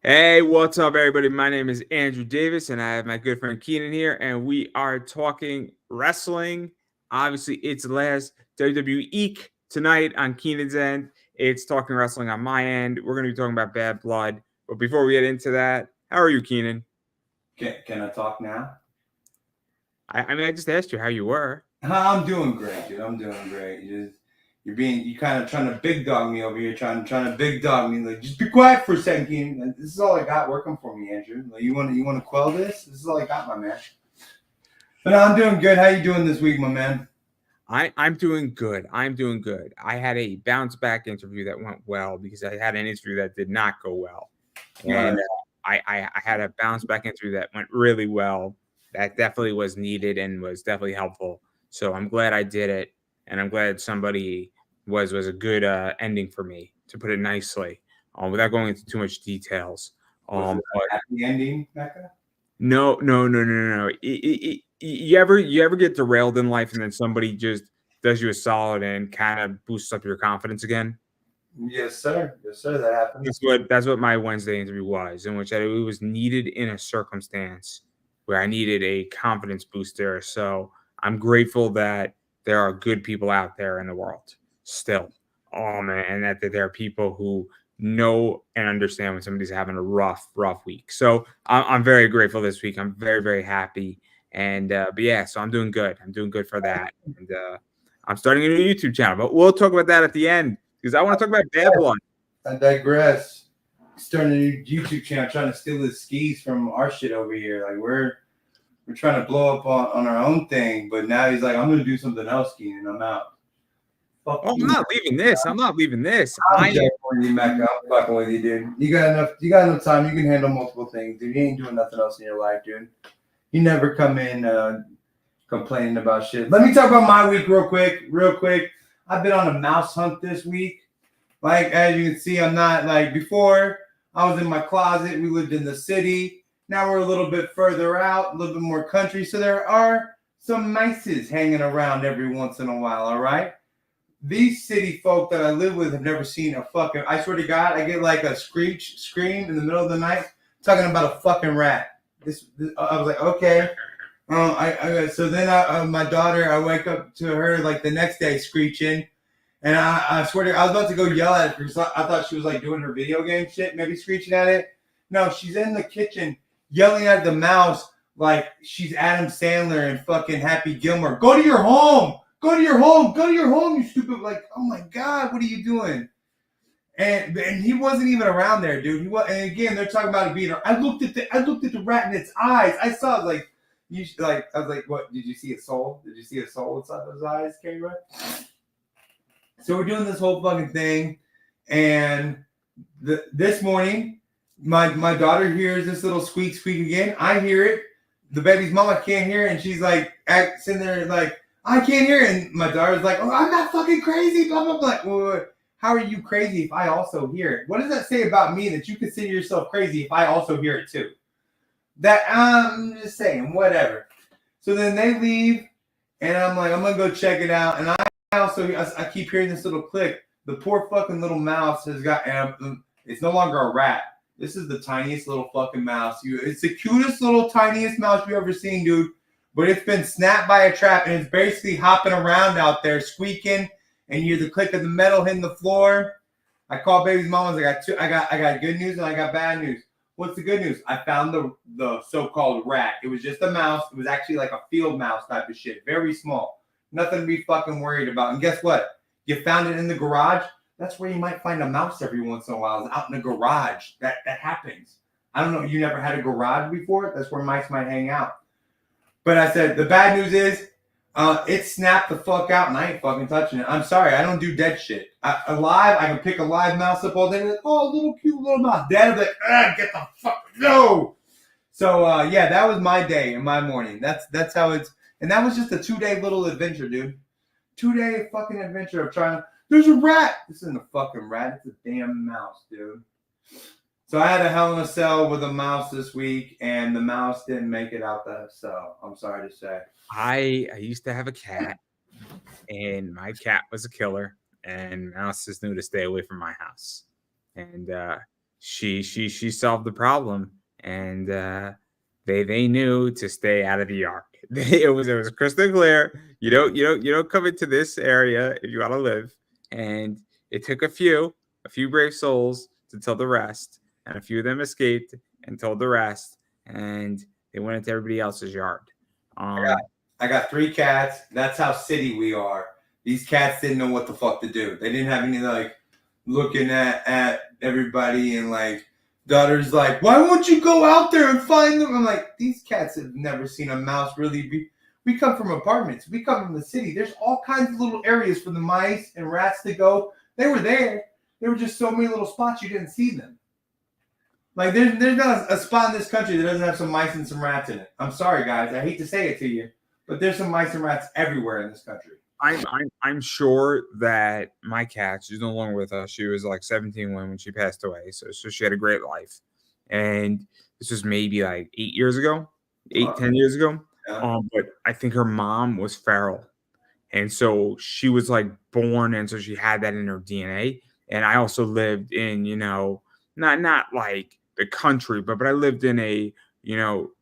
Hey, what's up, everybody? My name is Andrew Davis, and I have my good friend Keenan here, and we are talking wrestling. Obviously, it's the last WWE Eek tonight on Keenan's end. It's talking wrestling on my end. We're going to be talking about Bad Blood. But before we get into that, how are you, Keenan? Can I talk now? I just asked you how you were. I'm doing great, dude. I'm doing great. You kind of trying to big dog me over here, trying to big dog me. Like, just be quiet for a second, Keenan. Like, this is all I got working for me, Andrew. Like, you want to quell this? This is all I got, my man. But no, I'm doing good. How you doing this week, my man? I'm doing good. I'm doing good. I had a bounce back interview that went well because I had an interview that did not go well. And I had a bounce back interview that went really well. That definitely was needed and was definitely helpful. So I'm glad I did it, and I'm glad somebody was a good ending for me, to put it nicely, without going into too much details. Was it But a happy ending, Becca? no. You ever get derailed in life and then somebody just does you a solid and kind of boosts up your confidence again? Yes, sir. Yes, sir. That happens. That's what my Wednesday interview was, in which it was needed in a circumstance where I needed a confidence booster. So I'm grateful that there are good people out there in the world still. And that there are people who know and understand when somebody's having a rough week. So I'm very grateful this week. I'm very, very happy. And but yeah, so I'm doing good. I'm doing good for that. And I'm starting a new YouTube channel, but we'll talk about that at the end because I want to talk about Bad Blood. I digress. Starting a new YouTube channel, trying to steal the skis from our shit over here. Like we're trying to blow up on our own thing, but now he's like, I'm gonna do something else, Keenan. I'm out. Fuck Oh, I'm you. not leaving this. I'm not leaving this. I'm joking with you, Mac. I'm fucking with you, dude. You got enough time. You can handle multiple things, dude. You ain't doing nothing else in your life, dude. You never come in complaining about shit. Let me talk about my week real quick. I've been on a mouse hunt this week. Like, as you can see, I'm not like before. I was in my closet. We lived in the city. Now we're a little bit further out, a little bit more country. So there are some mices hanging around every once in a while, all right? These city folk that I live with have never seen a fucking. I swear to God, I get like a scream in the middle of the night talking about a fucking rat. This I was like, okay. So then my daughter, I wake up to her like the next day screeching, and I swear to God, I was about to go yell at her because I thought she was like doing her video game shit, maybe screeching at it. No, she's in the kitchen yelling at the mouse like she's Adam Sandler and fucking Happy Gilmore. Go to your home. Go to your home. Go to your home, you stupid. Like, oh my God, what are you doing? And he wasn't even around there, dude. He was, and again, they're talking about it being. I looked at the rat in its eyes. I saw like I was like, what? Did you see a soul? Did you see a soul inside those eyes, Kara? So we're doing this whole fucking thing, and this morning, my daughter hears this little squeak again. I hear it. The baby's mama can't hear it, and she's like sitting there like, I can't hear it. And my daughter's like, oh, I'm not fucking crazy. Blah blah blah. Wait. How are you crazy if I also hear it? What does that say about me that you consider yourself crazy if I also hear it too? That I'm just saying, whatever. So then they leave, and I'm like, I'm gonna go check it out. And I keep hearing this little click. The poor fucking little mouse has got. It's no longer a rat. This is the tiniest little fucking mouse. It's the cutest little tiniest mouse you've ever seen, dude. But it's been snapped by a trap, and it's basically hopping around out there, squeaking, and you hear the click of the metal hitting the floor. I called baby's mom. I got good news and I got bad news. What's the good news? I found the so-called rat. It was just a mouse. It was actually like a field mouse type of shit. Very small. Nothing to be fucking worried about. And guess what? You found it in the garage. That's where you might find a mouse every once in a while. It's out in the garage. That happens. I don't know. You never had a garage before? That's where mice might hang out. But I said, the bad news is it snapped the fuck out and I ain't fucking touching it. I'm sorry. I don't do dead shit. I can pick a live mouse up all day. And oh, little cute little mouse. Dad will be like, get the fuck, no. So, yeah, that was my day and my morning. That's how it's, and that was just a 2-day little adventure, dude. 2-day fucking adventure of trying to, there's a rat. This isn't a fucking rat. It's a damn mouse, dude. So I had a hell in a cell with a mouse this week, and the mouse didn't make it out the cell. I'm sorry to say. I used to have a cat, and my cat was a killer, and mouses knew to stay away from my house. And she solved the problem, and they knew to stay out of the yard. It was crystal clear. You don't come into this area if you want to live. And it took a few brave souls to tell the rest, and a few of them escaped and told the rest, and they went into everybody else's yard. I got 3 cats. That's how city we are. These cats didn't know what the fuck to do. They didn't have any like looking at everybody and like daughter's like, why won't you go out there and find them? I'm like, these cats have never seen a mouse really be. We come from apartments. We come from the city. There's all kinds of little areas for the mice and rats to go. They were there. There were just so many little spots you didn't see them. Like there's not a spot in this country that doesn't have some mice and some rats in it. I'm sorry, guys. I hate to say it to you, but there's some mice and rats everywhere in this country. I'm sure that my cat, she's no longer with us. She was like 17 when she passed away. So she had a great life. And this was maybe like 8 years ago, 10 years ago. Yeah. But I think her mom was feral. And so she was like born, and so she had that in her DNA. And I also lived in, not like the country, but I lived in a,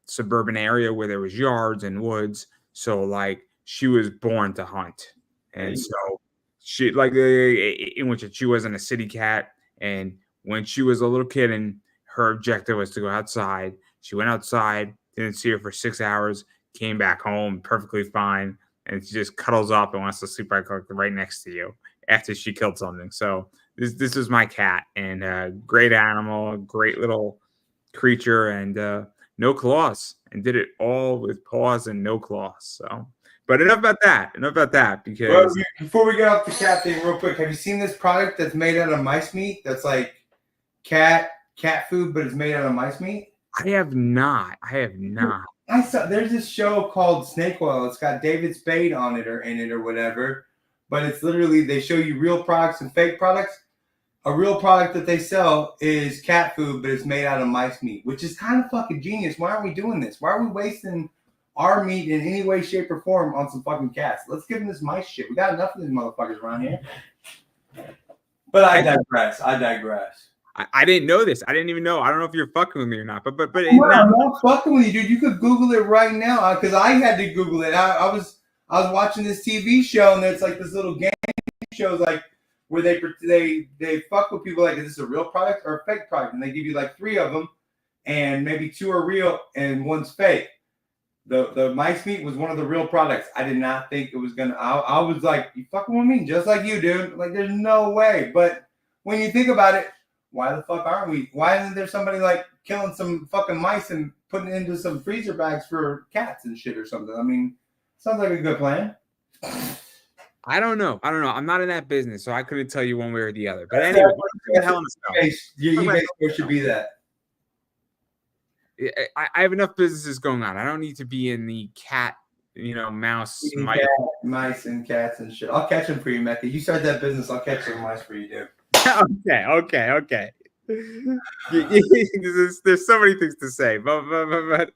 suburban area where there was yards and woods. So like she was born to hunt. And so she like in which she wasn't a city cat. And when she was a little kid and her objective was to go outside, she went outside, didn't see her for 6 hours, came back home perfectly fine, and she just cuddles up and wants to sleep right next to you after she killed something. So this is my cat, and great animal, great little creature, and no claws, and did it all with paws and no claws. So, but enough about that. Because Well, before we get off the cat thing, real quick, have you seen this product that's made out of mice meat? That's like cat food, but it's made out of mice meat. I have not. I saw there's this show called Snake Oil. It's got David Spade on it or in it or whatever, but it's literally they show you real products and fake products. A real product that they sell is cat food, but it's made out of mice meat, which is kind of fucking genius. Why aren't we doing this? Why are we wasting our meat in any way, shape, or form on some fucking cats? Let's give them this mice shit. We got enough of these motherfuckers around here. But I digress. I didn't know this. I didn't even know. I don't know if you're fucking with me or not. But I'm not fucking with you, dude. You could Google it right now because I had to Google it. I was watching this TV show and it's like this little game shows like where they fuck with people like, is this a real product or a fake product? And they give you like 3 of them, and maybe 2 are real and 1's fake. The mice meat was one of the real products. I did not think it was gonna. I was like, you fucking with me, just like you, dude. Like, there's no way. But when you think about it, why the fuck aren't we? Why isn't there somebody like killing some fucking mice and putting it into some freezer bags for cats and shit or something? I mean, sounds like a good plan. I don't know. I'm not in that business, so I couldn't tell you one way or the other. But anyway, you basically should be that. I have enough businesses going on. I don't need to be in the cat, mouse, mice and cats and shit. I'll catch them for you, Mecca. You start that business, I'll catch some mice for you, dude. Okay. There's so many things to say, but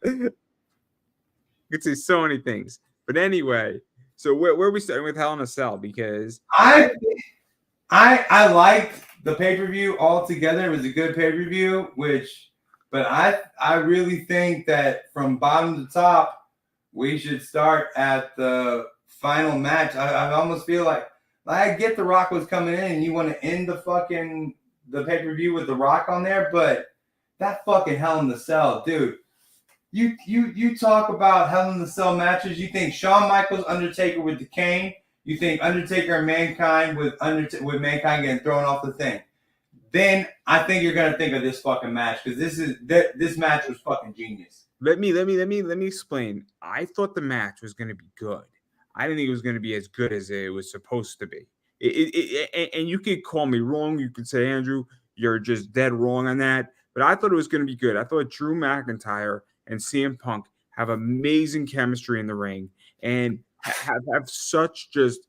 you could say so many things. But anyway, so where are we starting with Hell in a Cell? Because I liked the pay-per-view altogether. It was a good pay-per-view, but I really think that from bottom to top, we should start at the final match. I almost feel like I get The Rock was coming in and you want to end the pay-per-view with The Rock on there, but that fucking Hell in the Cell, dude. You talk about Hell in the Cell matches. You think Shawn Michaels, Undertaker with the cane. You think Undertaker and Mankind with Mankind getting thrown off the thing. Then I think you're gonna think of this fucking match because this match was fucking genius. Let me explain. I thought the match was gonna be good. I didn't think it was gonna be as good as it was supposed to be. And you could call me wrong. You could say, Andrew, you're just dead wrong on that. But I thought it was gonna be good. I thought Drew McIntyre and CM Punk have amazing chemistry in the ring and have such just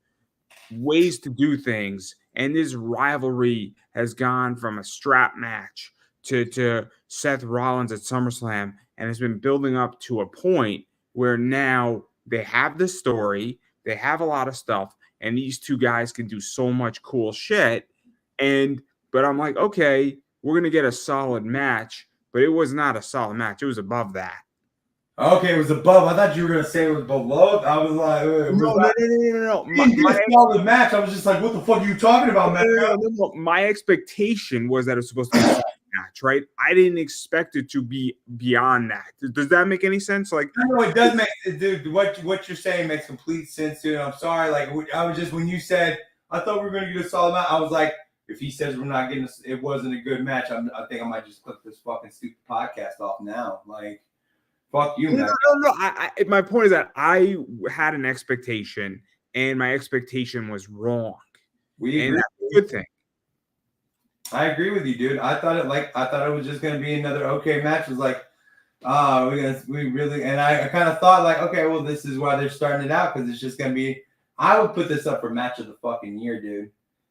ways to do things. And this rivalry has gone from a strap match to Seth Rollins at SummerSlam, and has been building up to a point where now they have the story, they have a lot of stuff, and these two guys can do so much cool shit. But I'm like, okay, we're going to get a solid match, but it was not a solid match. It was above that. Okay, it was above. I thought you were gonna say it was below. I was like, No. My solid match. I was just like, what the fuck are you talking about, man? No. My expectation was that it was supposed to be a solid match, right? I didn't expect it to be beyond that. Does that make any sense? Like, no, it does make, dude. What you're saying makes complete sense, dude. I'm sorry. Like, I was just when you said I thought we were gonna get a solid match. I was like, if he says we're not getting, it wasn't a good match. I think I might just click this fucking stupid podcast off now. Like. Fuck you, man. No. My point is that I had an expectation, and my expectation was wrong. And that's a good thing. I agree with you, dude. I thought it was just gonna be another okay match. It was like, we really, and I kind of thought like, okay, well, this is why they're starting it out because it's just gonna be. I would put this up for match of the fucking year, dude.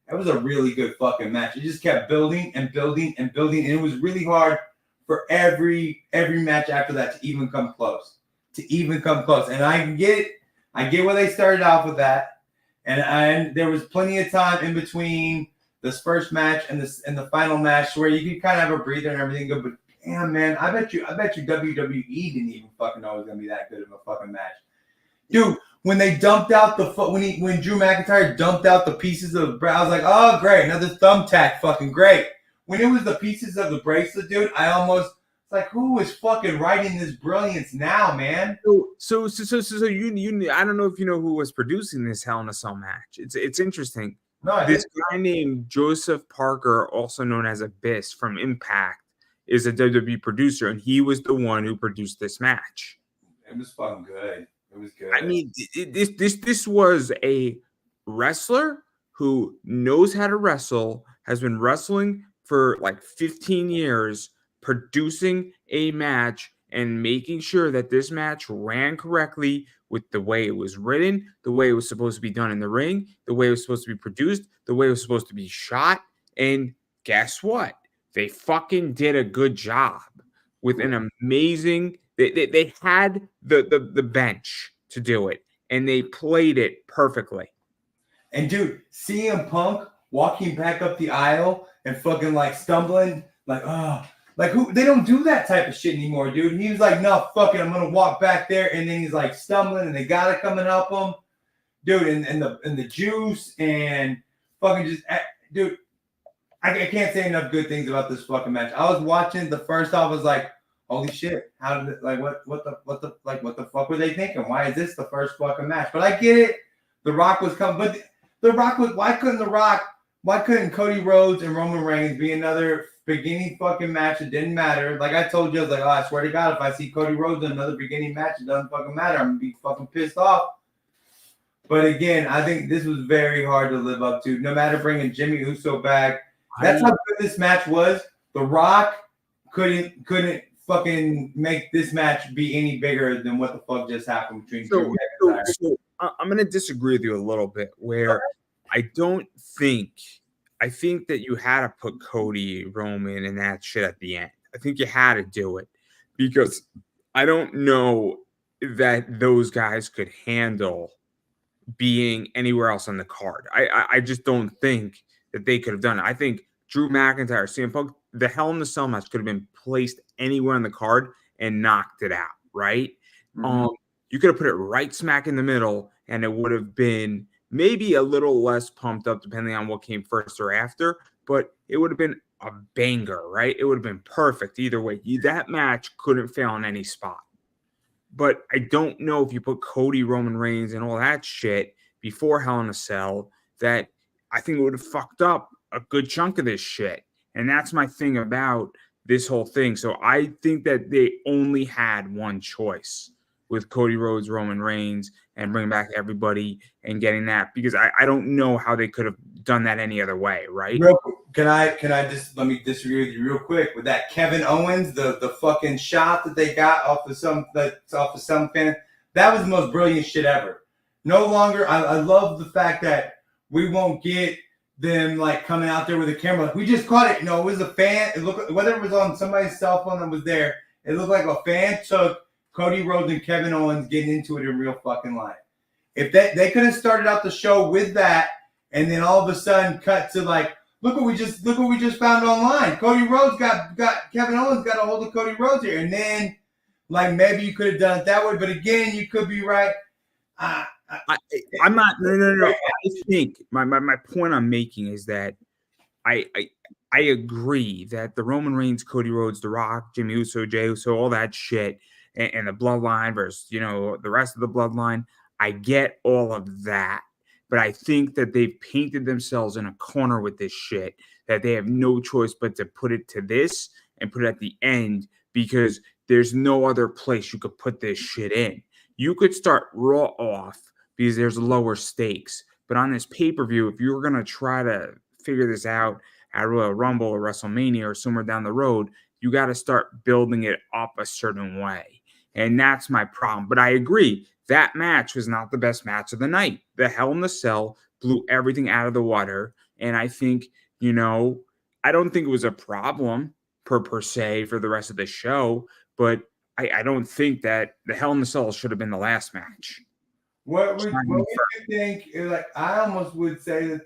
It was a really good fucking match. It just kept building and building and building, and it was really hard for every match after that to even come close. And I get it. I get where they started off with that. And there was plenty of time in between this first match and the final match where you could kind of have a breather and everything good. But damn, man, I bet you WWE didn't even fucking know it was gonna be that good of a fucking match. Dude, when they dumped out when Drew McIntyre dumped out the pieces of I was like, oh great, another thumbtack, fucking great. When it was the pieces of the bracelet, dude, I almost like, who is fucking writing this brilliance now, man? So you I don't know if you know who was producing this Hell in a Cell match. It's interesting. No, this guy named Joseph Parker, also known as Abyss from Impact, is a WWE producer, and he was the one who produced this match. It was fucking good. It was good. I mean, this was a wrestler who knows how to wrestle, has been wrestling for like 15 years, producing a match and making sure that this match ran correctly with the way it was written, the way it was supposed to be done in the ring, the way it was supposed to be produced, the way it was supposed to be shot. And guess what? They fucking did a good job with an amazing. They had the bench to do it, and they played it perfectly. And dude, CM Punk walking back up the aisle and fucking like stumbling, like who? They don't do that type of shit anymore, dude. He was like, no, fuck it, I'm gonna walk back there, and then he's like stumbling, and they gotta come and help him, dude. And the juice and fucking just, dude. I can't say enough good things about this fucking match. I was watching the first off, I was like, holy shit, how did it, like what the fuck were they thinking? Why is this the first fucking match? But I get it. The Rock was coming, but the Rock was. Why couldn't Cody Rhodes and Roman Reigns be another beginning fucking match? It didn't matter. Like I told you, I was like, oh, I swear to God, if I see Cody Rhodes in another beginning match, it doesn't fucking matter. I'm gonna be fucking pissed off. But again, I think this was very hard to live up to. No matter bringing Jimmy Uso back, that's how good this match was. The Rock couldn't fucking make this match be any bigger than what the fuck just happened between Drew McIntyre. So I'm gonna disagree with you a little bit. Where I think that you had to put Cody, Roman, and that shit at the end. I think you had to do it because I don't know that those guys could handle being anywhere else on the card. I just don't think that they could have done it. I think Drew McIntyre, CM Punk, the Hell in the Cell match could have been placed anywhere on the card and knocked it out, right? Mm-hmm. You could have put it right smack in the middle, and it would have been maybe a little less pumped up depending on what came first or after, but it would have been a banger, right? It would have been perfect either way. That match couldn't fail in any spot. But I don't know if you put Cody, Roman Reigns, and all that shit before Hell in a Cell, that I think it would have fucked up a good chunk of this shit. And that's my thing about this whole thing. So I think that they only had one choice with Cody Rhodes, Roman Reigns, and bringing back everybody and getting that, because I don't know how they could have done that any other way, right? Can I just let me disagree with you real quick with that Kevin Owens, the fucking shot that they got off of some fan. That was the most brilliant shit ever. No longer, I love the fact that we won't get them like coming out there with a camera. Like, we just caught it. No, it was a fan. It looked, whether it was on somebody's cell phone that was there, it looked like a fan took Cody Rhodes and Kevin Owens getting into it in real fucking life. If they could have started out the show with that, and then all of a sudden cut to like, Look what we just found online. Cody Rhodes got Kevin Owens got a hold of Cody Rhodes here, and then like maybe you could have done it that way, but again, you could be right. I'm not. No. I think my point I'm making is that I agree that the Roman Reigns, Cody Rhodes, The Rock, Jimmy Uso, Jey Uso, all that shit, and the bloodline versus the rest of the bloodline. I get all of that, but I think that they've painted themselves in a corner with this shit that they have no choice but to put it to this and put it at the end because there's no other place you could put this shit in. You could start Raw off because there's lower stakes, but on this pay-per-view, if you were gonna try to figure this out at Royal Rumble or WrestleMania or somewhere down the road, you got to start building it up a certain way. And that's my problem. But I agree, that match was not the best match of the night. The Hell in the Cell blew everything out of the water. And I think, I don't think it was a problem per se for the rest of the show, but I don't think that the Hell in the Cell should have been the last match. What would you think? Like, I almost would say that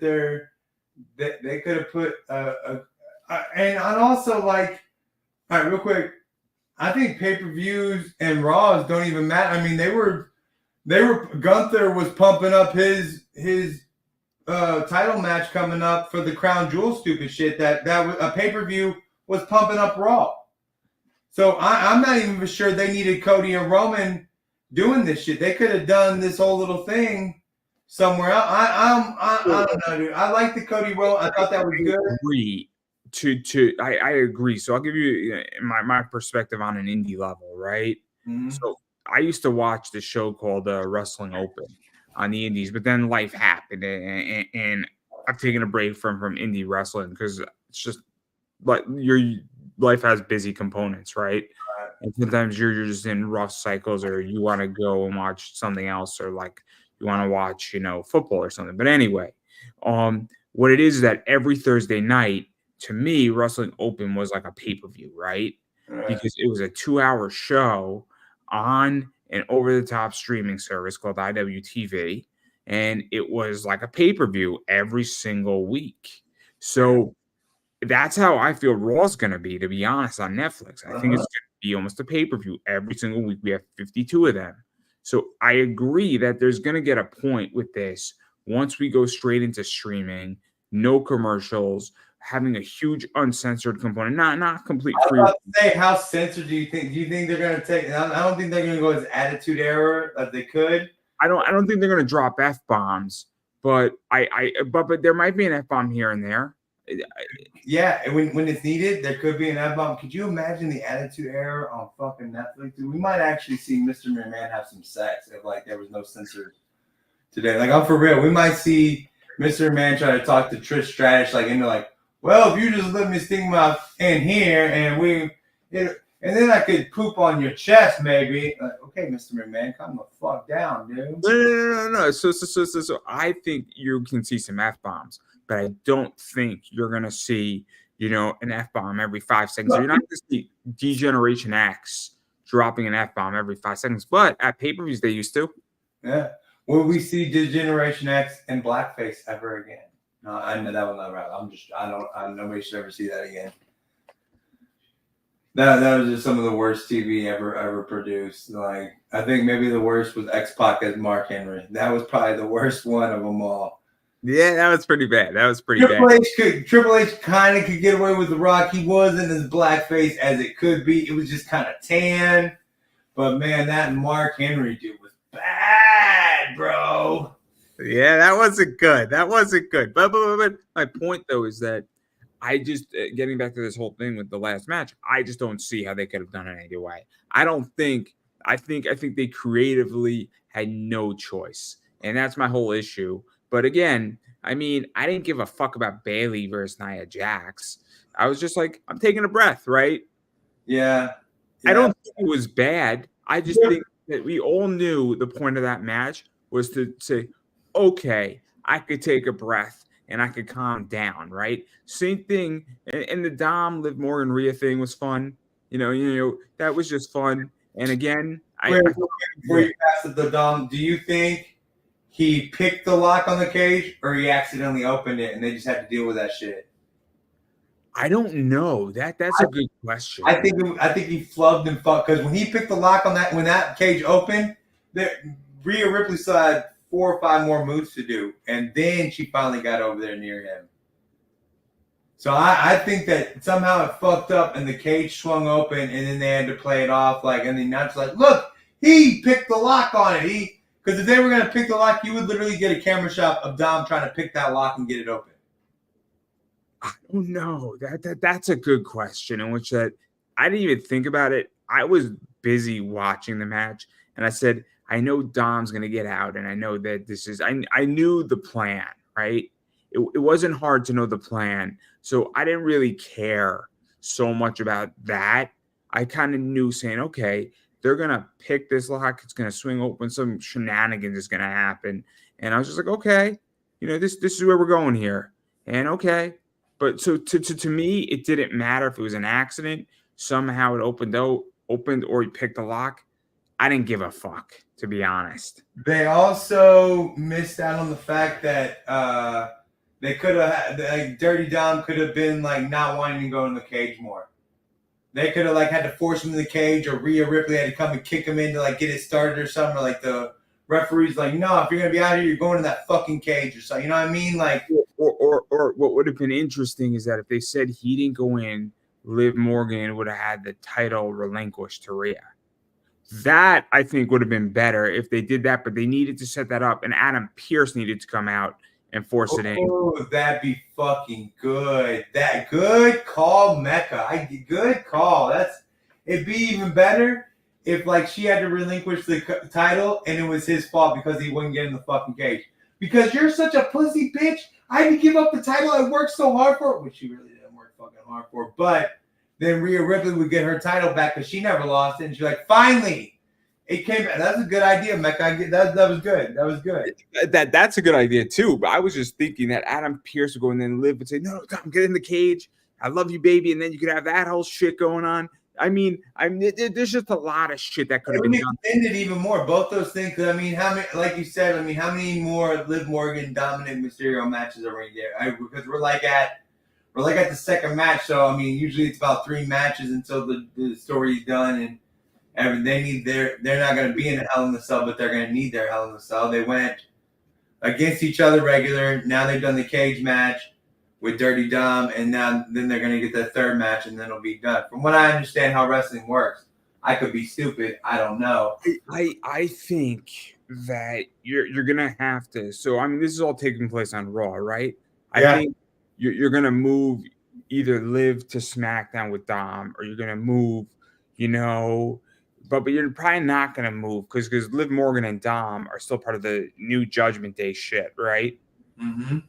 they could have put and also like, all right, real quick, I think pay-per-views and Raws don't even matter. I mean, they were Gunther was pumping up his title match coming up for the Crown Jewel stupid shit that was a pay-per-view was pumping up Raw. So I'm not even sure they needed Cody and Roman doing this shit. They could have done this whole little thing somewhere else. I don't know, dude. I like the Cody Roman. I thought that was good. I agree. So I'll give you my perspective on an indie level, right? Mm-hmm. So I used to watch this show called Wrestling Open on the indies, but then life happened, and I've taken a break from indie wrestling because it's just like your life has busy components, right? And sometimes you're just in rough cycles, or you want to go and watch something else, or like you want to watch, football or something. But anyway, what it is that every Thursday night, to me, Wrestling Open was like a pay-per-view, right? Because it was a 2-hour show on an over-the-top streaming service called IWTV, and it was like a pay-per-view every single week. So that's how I feel Raw's going to be honest, on Netflix. I think it's going to be almost a pay-per-view every single week. We have 52 of them. So I agree that there's going to get a point with this once we go straight into streaming, no commercials, having a huge uncensored component, not complete free. I was about to say, how censored do you think? Do you think they're going to take? I don't think they're going to go as Attitude Era as they could. I don't think they're going to drop F-bombs, but but there might be an F-bomb here and there. Yeah, and when it's needed, there could be an F-bomb. Could you imagine the Attitude Era on fucking Netflix? Dude, we might actually see Mr. McMahon have some sex if like there was no censors today. Like, I'm for real. We might see Mr. McMahon try to talk to Trish Stratus into like, well, if you just let me stick my in here and and then I could poop on your chest, maybe. Like, okay, Mr. McMahon, calm the fuck down, dude. No. So I think you can see some F-bombs, but I don't think you're going to see, an F-bomb every 5 seconds. You're not going to see D-Generation X dropping an F-bomb every 5 seconds, but at pay-per-views they used to. Yeah. Will we see D-Generation X in blackface ever again? No, I know that was not right. Nobody should ever see that again. That was just some of the worst TV ever produced. Like, I think maybe the worst was X-Pac as Mark Henry. That was probably the worst one of them all. Yeah, that was pretty bad. Triple H kind of could get away with The Rock. He wasn't as blackface as it could be. It was just kind of tan. But man, that Mark Henry dude was bad, bro. Yeah, that wasn't good. But my point though is that I just getting back to this whole thing with the last match, I just don't see how they could have done it any way. I think they creatively had no choice, and that's my whole issue. But again, I mean, I didn't give a fuck about Bayley versus Nia Jax. I was just like, I'm taking a breath, right? Yeah. I don't think it was bad. I just think that we all knew the point of that match was to say, okay, I could take a breath and I could calm down, right? Same thing. And the Dom Liv Morgan Rhea thing was fun. That was just fun. And again, before you pass it to Dom, do you think he picked the lock on the cage or he accidentally opened it and they just had to deal with that shit? I don't know. That's a good question. I think he flubbed and fucked because when he picked the lock on that when that cage opened, Rhea Ripley still had 4 or 5 more moves to do, and then she finally got over there near him. So I think that somehow it fucked up and the cage swung open and then they had to play it off and the announcer's like, look, he picked the lock on it. Because if they were going to pick the lock, you would literally get a camera shot of Dom trying to pick that lock and get it open. I don't know. That's a good question in which that I didn't even think about it. I was busy watching the match and I said, I know Dom's going to get out and I know that this is, I knew the plan, right? It wasn't hard to know the plan. So I didn't really care so much about that. I kind of knew saying, okay, they're going to pick this lock. It's going to swing open. Some shenanigans is going to happen. And I was just like, okay, this is where we're going here. And okay. But so to me, it didn't matter if it was an accident. Somehow it opened or he picked the lock. I didn't give a fuck, to be honest. They also missed out on the fact that they could have Dirty Dom could have been not wanting to go in the cage more. They could have had to force him in the cage, or Rhea Ripley had to come and kick him in to get it started or something. Or the referee's no, if you're gonna be out here, you're going in that fucking cage or something. You know what I mean? Or what would have been interesting is that if they said he didn't go in, Liv Morgan would have had the title relinquished to Rhea. That I think would have been better if they did that, but they needed to set that up, and Adam Pearce needed to come out and force it in. Oh, that'd be fucking good. That good call, Mecca. Good call. It'd be even better if she had to relinquish the title and it was his fault because he wouldn't get in the fucking cage. Because you're such a pussy bitch. I had to give up the title I worked so hard for, which she really didn't work fucking hard for. But then Rhea Ripley would get her title back because she never lost it, and she's like, finally. It came. That's a good idea, Mecca. That was good. That was good. That's a good idea too. But I was just thinking that Adam Pearce would go and then Liv would say, "No, Tom, get in the cage. I love you, baby," and then you could have that whole shit going on. I mean, there's just a lot of shit that could have been done. Extended even more. Both those things. Because how many? Like you said, how many more Liv Morgan, Dominic Mysterio matches are right there? Because we're at the second match. So usually it's about 3 matches until the story's done and they're not going to be in a Hell in a Cell, but they're going to need their Hell in a Cell. They went against each other regular. Now they've done the cage match with Dirty Dom, and then they're going to get their third match, and then it'll be done. From what I understand how wrestling works, I could be stupid. I don't know. I think that you're going to have to. So this is all taking place on Raw, right? I think you're going to move either Liv to SmackDown with Dom, or you're going to move, But you're probably not going to move because Liv Morgan and Dom are still part of the new Judgment Day shit, right? Mm-hmm.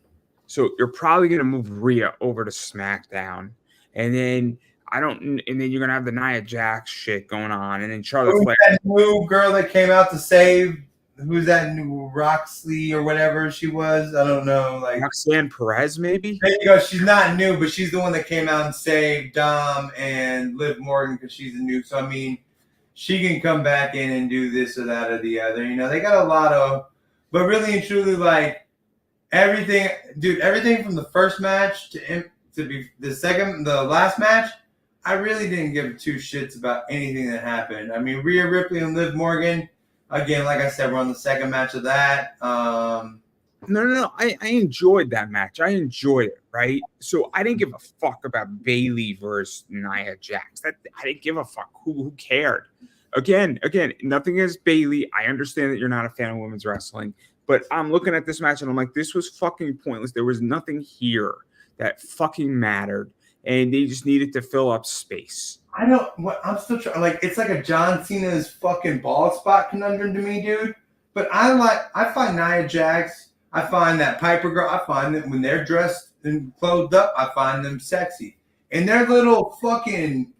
So you're probably going to move Rhea over to SmackDown, and then you're going to have the Nia Jax shit going on, and then Charlotte Flair. That new girl that came out to save? Who's that new Roxley or whatever she was? I don't know. Roxanne Perez, maybe? There you go. She's not new, but she's the one that came out and saved Dom and Liv Morgan because she's the new. So she can come back in and do this or that or the other. They got a lot of, but really and truly, everything, dude, everything from the first match to be the last match, I really didn't give 2 shits about anything that happened. Rhea Ripley and Liv Morgan, again, like I said, we're on the second match of that. No. I enjoyed that match. I enjoyed it, right? So I didn't give a fuck about Bayley versus Nia Jax. I didn't give a fuck. Who cared? Again, nothing against Bayley. I understand that you're not a fan of women's wrestling, but I'm looking at this match and I'm like, this was fucking pointless. There was nothing here that fucking mattered, and they just needed to fill up space. I'm still trying. It's like a John Cena's fucking ball spot conundrum to me, dude. But I find Nia Jax. I find that Piper girl. I find that when they're dressed and clothed up, I find them sexy. And their little fucking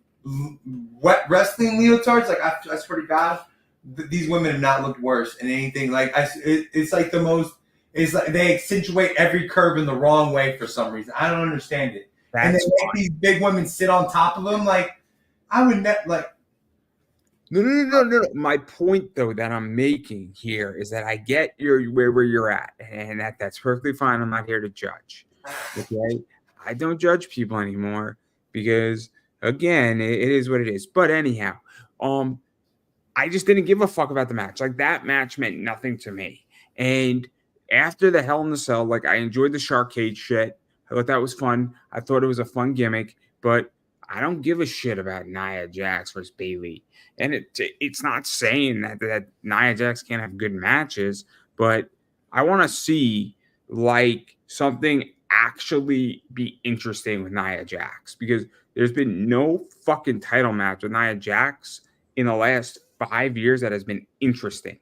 wet wrestling leotards, I swear to God, these women have not looked worse in anything. It's like the most. It's like they accentuate every curve in the wrong way for some reason. I don't understand it. And they make these big women sit on top of them. I would No. My point, though, that I'm making here is that I get where you're at, and that's perfectly fine. I'm not here to judge. Okay, I don't judge people anymore because, again, it is what it is. But anyhow, I just didn't give a fuck about the match. Like, that match meant nothing to me. And after the Hell in the Cell, like, I enjoyed the Shark Cage shit. I thought that was fun. I thought it was a fun gimmick, but I don't give a shit about Nia Jax versus Bayley. And it's not saying that Nia Jax can't have good matches, but I want to see like something actually be interesting with Nia Jax, because there's been no fucking title match with Nia Jax in the last 5 years that has been interesting.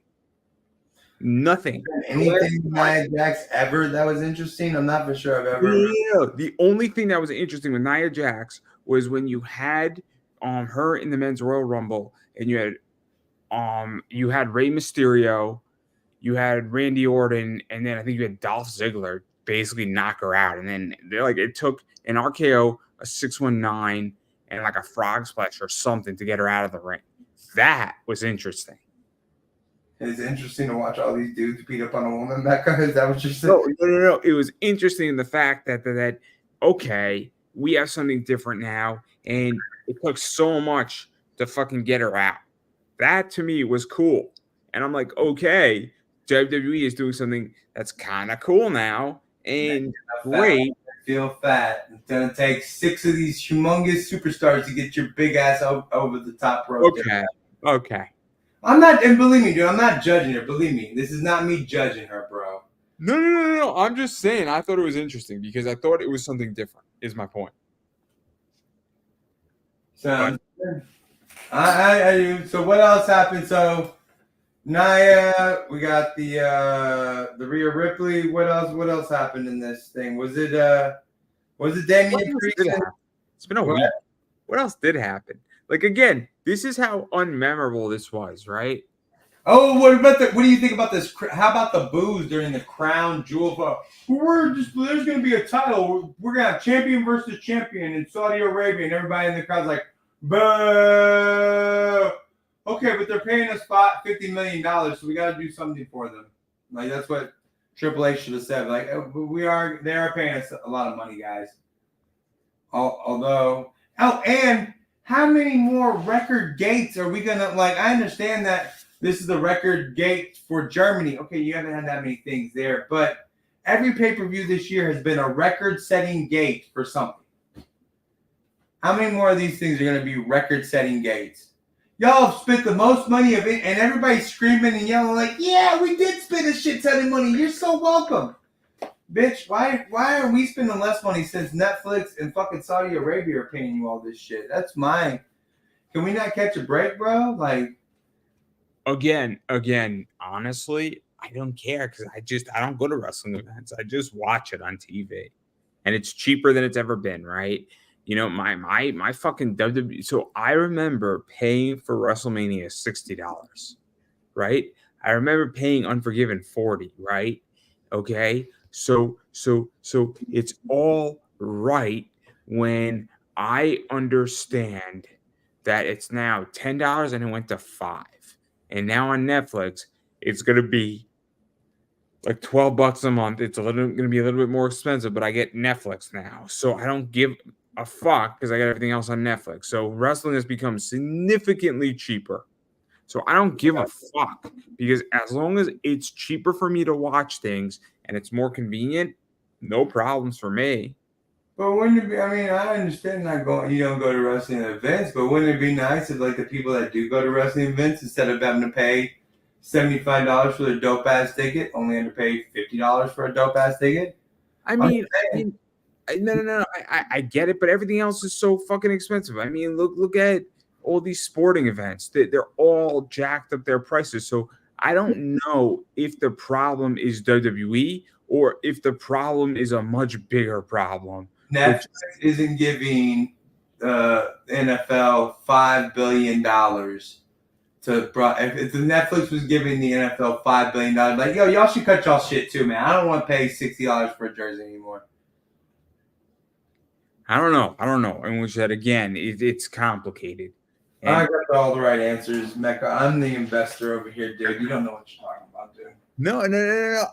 Nothing. Anything Nia Jax ever that was interesting? I'm not for sure I've ever. Yeah, the only thing that was interesting with Nia Jax was when you had her in the Men's Royal Rumble, and you had Rey Mysterio, you had Randy Orton, and then I think you had Dolph Ziggler basically knock her out, and then it took an RKO, a 619, and like a frog splash or something to get her out of the ring. That was interesting. It's interesting to watch all these dudes beat up on a woman, Becca. Is that what you're saying? No. It was interesting in the fact that okay, we have something different now, and it took so much to fucking get her out. That to me was cool. And I'm like, okay, WWE is doing something that's kind of cool now, and great. I feel fat. It's gonna take 6 of these humongous superstars to get your big ass over the top rope. Okay. I'm not, and believe me, dude, I'm not judging her. Believe me, this is not me judging her, bro. No. I'm just saying, I thought it was interesting because I thought it was something different. Is my point. So, I do. So, what else happened? So, Nia, we got the Rhea Ripley. What else happened in this thing? Was it Damian Priest? It's been a week. What else did happen? Like, again, this is how unmemorable this was, right? Oh, what do you think about this? How about the boos during the crown jewel? There's going to be a title. We're going to have champion versus champion in Saudi Arabia, and everybody in the crowd's like, boo. Okay, but they're paying us $50 million, so we got to do something for them. Like, that's what Triple H should have said. Like, they are paying us a lot of money, guys. And how many more record gates are we gonna like? I understand that this is the record gate for Germany. Okay, you haven't had that many things there, but every pay-per-view this year has been a record-setting gate for something. How many more of these things are gonna be record-setting gates? Y'all have spent the most money of it, and everybody's screaming and yelling like, "Yeah, we did spend a shit ton of money. You're so welcome." Bitch, why are we spending less money since Netflix and fucking Saudi Arabia are paying you all this shit? That's mine. Can we not catch a break, bro? Like, again, honestly, I don't care because I don't go to wrestling events. I just watch it on TV, and it's cheaper than it's ever been, right? You know, my fucking WWE. So I remember paying for WrestleMania $60, right? I remember paying Unforgiven $40, right? Okay. So it's all right when I understand that it's now $10 and it went to $5. And now on Netflix, it's gonna be like $12 a month. It's gonna be a little bit more expensive, but I get Netflix now. So I don't give a fuck because I got everything else on Netflix. So wrestling has become significantly cheaper. So I don't give a fuck because as long as it's cheaper for me to watch things and it's more convenient, no problems for me. but wouldn't it be? I mean, I understand you don't go to wrestling events, but wouldn't it be nice if like the people that do go to wrestling events, instead of having to pay $75 for their dope ass ticket, only had to pay $50 for a dope ass ticket? No. I get it, but everything else is so fucking expensive. I mean, look at all these sporting events. They're all jacked up their prices. So I don't know if the problem is WWE or if the problem is a much bigger problem. Netflix isn't giving the NFL $5 billion if the Netflix was giving the NFL $5 billion, like, yo, y'all should cut y'all shit too, man. I don't want to pay $60 for a jersey anymore. I don't know. In which that again, it's complicated. And I got all the right answers, Mecca. I'm the investor over here, dude. You don't know what you're talking about, dude. No.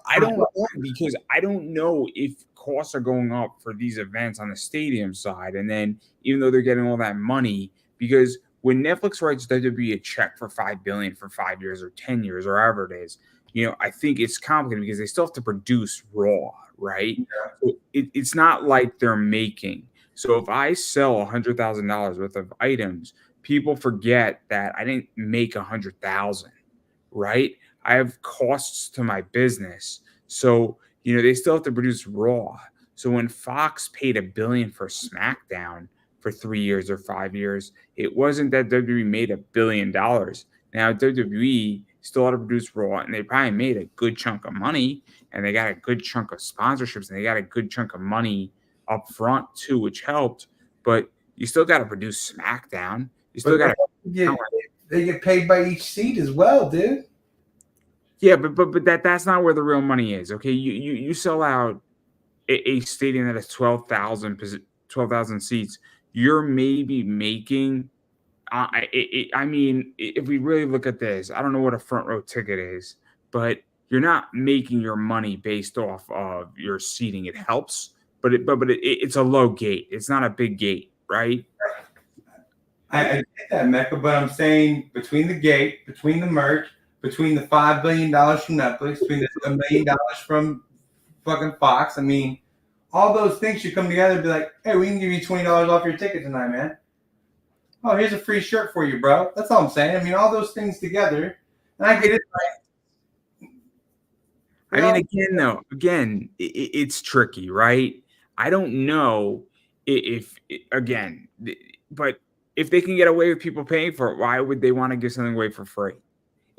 I don't know because I don't know if costs are going up for these events on the stadium side. And then even though they're getting all that money, because when Netflix writes WWE a check for $5 billion for 5 years or 10 years or however it is, I think it's complicated because they still have to produce Raw, right? Yeah. So it's not like they're making. So if I sell $100,000 worth of items, people forget that I didn't make 100,000, right? I have costs to my business. So, they still have to produce Raw. So when Fox paid $1 billion for SmackDown for 3 years or 5 years, it wasn't that WWE made $1 billion. Now WWE still had to produce Raw, and they probably made a good chunk of money, and they got a good chunk of sponsorships, and they got a good chunk of money up front too, which helped. But you still got to produce SmackDown. You still got to. They get paid by each seat as well, dude. Yeah, but that's not where the real money is. Okay, you sell out a stadium that has 12,000 seats. You're maybe making. I mean, if we really look at this, I don't know what a front row ticket is, but you're not making your money based off of your seating. It helps, but it's a low gate. It's not a big gate, right? I get that, Mecca, but I'm saying between the gate, between the merch, between the $5 billion from Netflix, between the $1 million from fucking Fox, I mean, all those things should come together and be like, hey, we can give you $20 off your ticket tonight, man. Oh, here's a free shirt for you, bro. That's all I'm saying. I mean, all those things together, and I get it. I mean, again, it's tricky, right? I don't know but if they can get away with people paying for it, why would they want to give something away for free?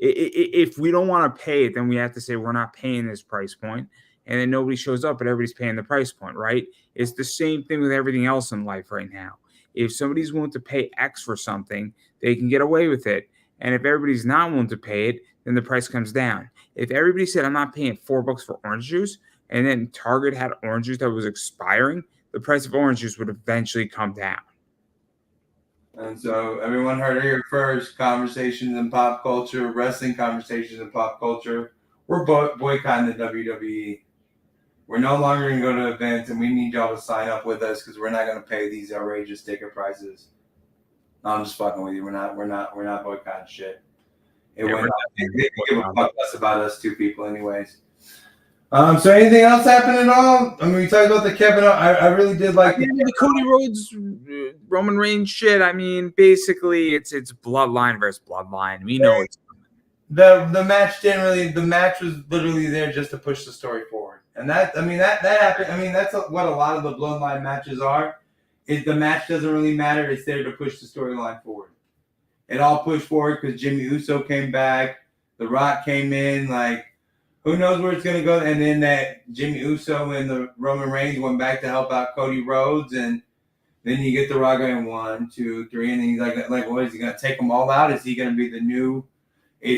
If we don't want to pay it, then we have to say we're not paying this price point, and then nobody shows up, but everybody's paying the price point, right? It's the same thing with everything else in life right now. If somebody's willing to pay X for something, they can get away with it. And if everybody's not willing to pay it, then the price comes down. If everybody said, I'm not paying $4 for orange juice, and then Target had orange juice that was expiring, the price of orange juice would eventually come down. And so everyone heard it here first. Conversations in pop culture, wrestling conversations in pop culture. We're boycotting the WWE. We're no longer going to go to events, and we need y'all to sign up with us because we're not going to pay these outrageous ticket prices. No, I'm just fucking with you. We're not boycotting shit. They give a fuck less about us two people, anyways. So anything else happened at all? I mean, we talked about the Kevin. I really did like the Cody Rhodes, Roman Reigns shit. I mean, basically, it's bloodline versus bloodline. We know it's the match didn't really. The match was literally there just to push the story forward, and that happened. I mean, that's what a lot of the bloodline matches are. Is the match doesn't really matter. It's there to push the storyline forward. It all pushed forward because Jimmy Uso came back. The Rock came in. Like, who knows where it's going to go? And then that Jimmy Uso and the Roman Reigns went back to help out Cody Rhodes. And then you get the Rock going 1, 2, 3. And then he's like, what is he going to take them all out? Is he going to be the new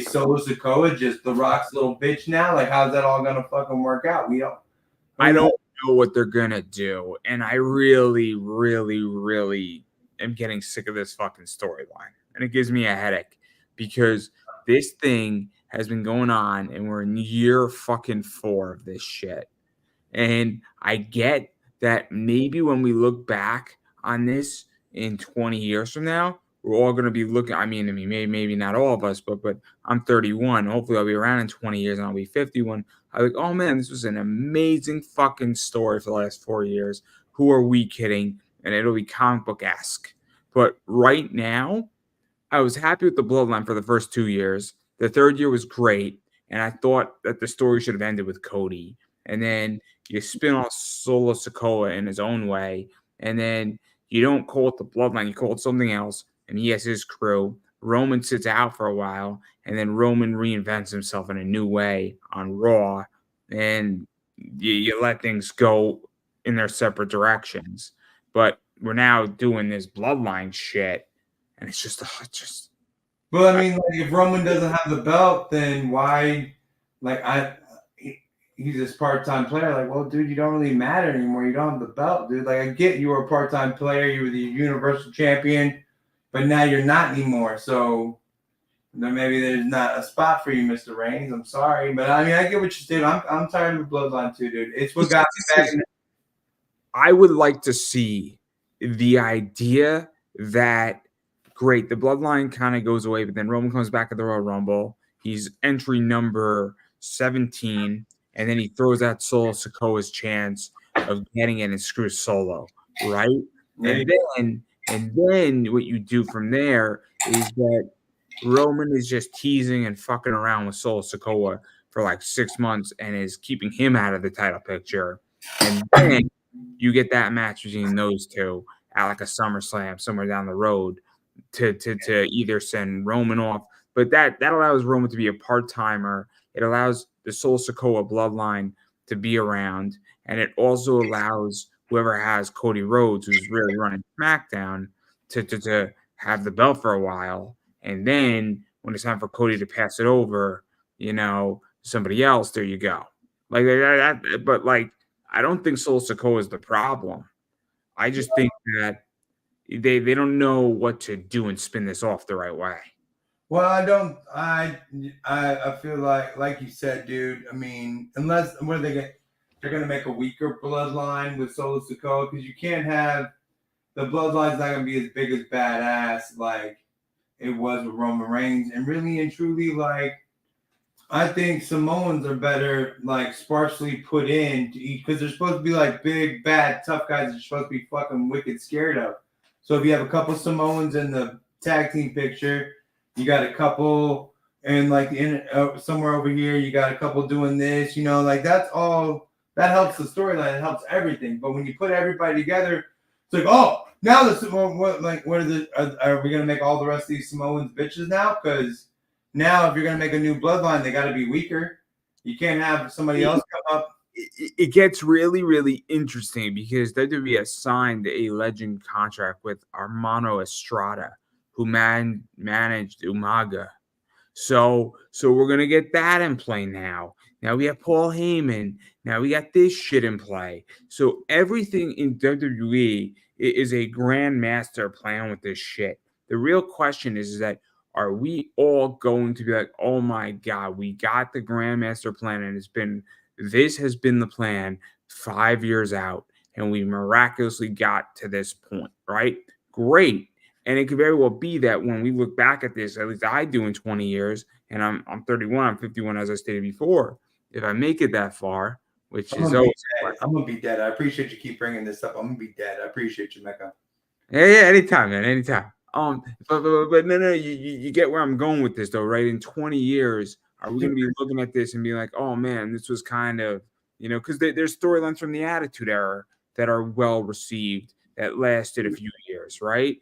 Solo Sikoa, just the Rock's little bitch now? Like, how's that all going to fucking work out? I don't know what they're going to do. And I really, really, really am getting sick of this fucking storyline. And it gives me a headache because this thing has been going on and we're in year fucking 4 of this shit. And I get that maybe when we look back on this in 20 years from now, we're all going to be looking. I mean, maybe not all of us, but I'm 31. Hopefully I'll be around in 20 years and I'll be 51. I'm like, oh man, this was an amazing fucking story for the last 4 years. Who are we kidding? And it'll be comic book-esque. But right now, I was happy with the bloodline for the first 2 years. The third year was great, and I thought that the story should have ended with Cody. And then you spin off Solo Sikoa in his own way, and then you don't call it the bloodline, you call it something else, and he has his crew. Roman sits out for a while, and then Roman reinvents himself in a new way on Raw, and you let things go in their separate directions. But we're now doing this bloodline shit, and it's just. Well, I mean, like, if Roman doesn't have the belt, then why? Like, he's this part-time player. Like, well, dude, you don't really matter anymore. You don't have the belt, dude. Like, I get you were a part-time player. You were the Universal Champion, but now you're not anymore. So then maybe there's not a spot for you, Mr. Reigns. I'm sorry, but I mean, I get what you did. I'm tired of the bloodline too, dude. It's what got me back. I would like to see the idea that great, the bloodline kind of goes away, but then Roman comes back at the Royal Rumble. He's entry number 17, and then he throws out Solo Sikoa's chance of getting it and screws Solo, right? And then what you do from there is that Roman is just teasing and fucking around with Solo Sikoa for like 6 months and is keeping him out of the title picture. And then you get that match between those two at like a SummerSlam somewhere down the road to either send Roman off. But that allows Roman to be a part-timer. It allows the Solo Sikoa bloodline to be around. And it also allows whoever has Cody Rhodes, who's really running SmackDown, to have the belt for a while. And then when it's time for Cody to pass it over, somebody else, there you go. Like that, but like I don't think Solo Sikoa is the problem. I just think that they don't know what to do and spin this off the right way. Well, I don't. I feel like you said, dude. I mean, unless what are they get? They're gonna make a weaker bloodline with Solo Sikoa because you can't have the bloodline's not gonna be as big as badass like it was with Roman Reigns, and really and truly, like I think Samoans are better, like sparsely put in to eat because they're supposed to be like big, bad, tough guys that you're supposed to be fucking wicked scared of. So if you have a couple Samoans in the tag team picture, you got a couple and like somewhere over here, you got a couple doing this, like that's all that helps the storyline. It helps everything. But when you put everybody together, it's like, oh, now this are we gonna make all the rest of these Samoans bitches now? Because now if you're gonna make a new bloodline, they got to be weaker. You can't have somebody else come up. It gets really, really interesting because WWE signed a legend contract with Armando Estrada, who managed Umaga. So we're gonna get that in play now. Now we have Paul Heyman. Now we got this shit in play. So everything in WWE is a grand master plan with this shit. The real question is that are we all going to be like, oh my God, we got the grandmaster plan and this has been the plan 5 years out and we miraculously got to this point, right? Great. And it could very well be that when we look back at this, at least I do in 20 years, and I'm 31, I'm 51, as I stated before. If I make it that far, which I'm is gonna always I'm gonna be dead. I appreciate you keep bringing this up. I'm gonna be dead. I appreciate you, Mecca. Yeah, anytime, man, anytime. But no, you get where I'm going with this, though, right? In 20 years, are we going to be looking at this and be like, oh man, this was kind of, because there's storylines from the Attitude Era that are well received that lasted a few years, right?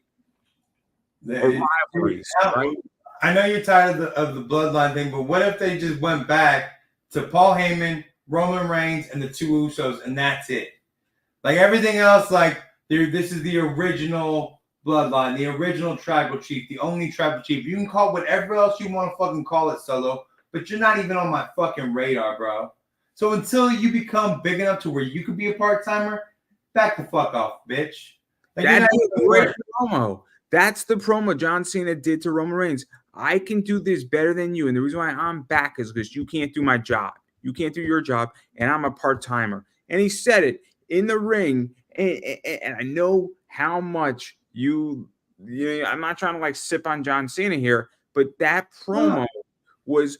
Or rivalries, right? I know you're tired of the bloodline thing, but what if they just went back to Paul Heyman, Roman Reigns, and the two Usos, and that's it? Like everything else, like this is the original bloodline, the original tribal chief, the only tribal chief. You can call whatever else you want to fucking call it, Solo, but you're not even on my fucking radar, bro. So until you become big enough to where you could be a part-timer, back the fuck off, bitch. Like, that's a great promo. That's the promo John Cena did to Roman Reigns. I can do this better than you. And the reason why I'm back is because you can't do my job. You can't do your job, and I'm a part-timer. And he said it in the ring. And I know how much I'm not trying to like sip on John Cena here, but that promo was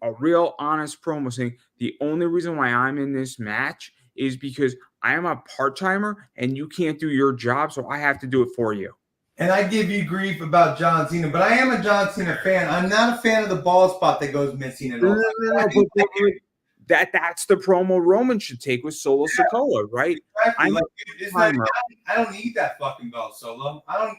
a real honest promo saying the only reason why I'm in this match is because I am a part-timer and you can't do your job, so I have to do it for you. And I give you grief about John Cena, but I am a John Cena fan. I'm not a fan of the ball spot that goes missing at all. That's the promo Roman should take with Solo Sikoa, right? Exactly. I don't need that fucking belt, Solo. I don't.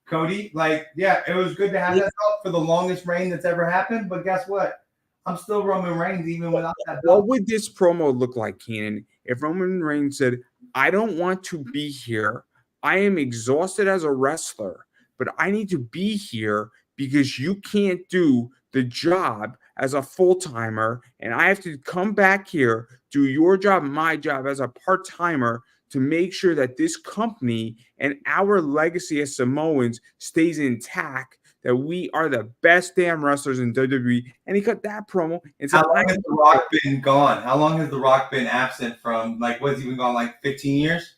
Cody, it was good to have that belt for the longest reign that's ever happened, but guess what? I'm still Roman Reigns even without that belt. What would this promo look like, Keenan, if Roman Reigns said, I don't want to be here. I am exhausted as a wrestler, but I need to be here because you can't do the job as a full-timer, and I have to come back here, do your job, my job as a part-timer to make sure that this company and our legacy as Samoans stays intact that we are the best damn wrestlers in WWE, and he cut that promo and said, How long has The Rock been gone? How long has The Rock been absent from, like, what's he been gone, like 15 years?